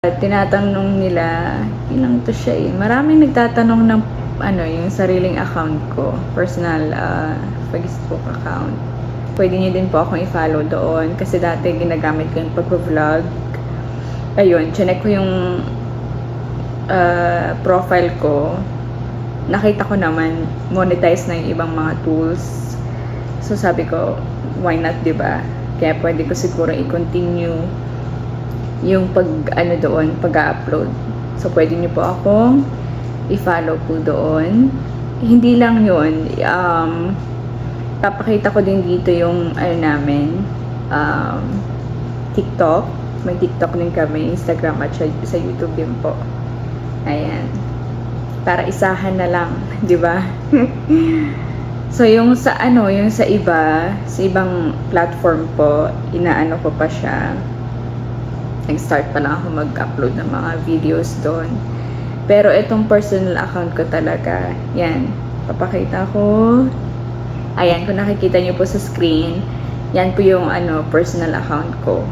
Tinatanong nila, ilang to siya eh. Maraming nagtatanong ng yung sariling account ko, personal Facebook account. Pwede niyo din po akong i-follow doon kasi dati ginagamit ko yung pag-vlog. Ayun, chinek ko yung profile ko. Nakita ko naman monetize na yung ibang mga tools. So sabi ko, why not, 'di ba? Kaya pwede ko siguro i-continue yung pag-upload. So, pwede nyo po akong i-follow po doon. Hindi lang yun. Papakita ko din dito yung namin. TikTok. May TikTok din kami. Instagram at sa YouTube din po. Ayan. Para isahan na lang. Di ba? So, yung sa ibang platform po, inaano ko pa siya. Nag-start pa lang ako mag-upload ng mga videos doon. Pero itong personal account ko talaga, yan, papakita ko. Ayan, kung nakikita nyo po sa screen, yan po yung personal account ko.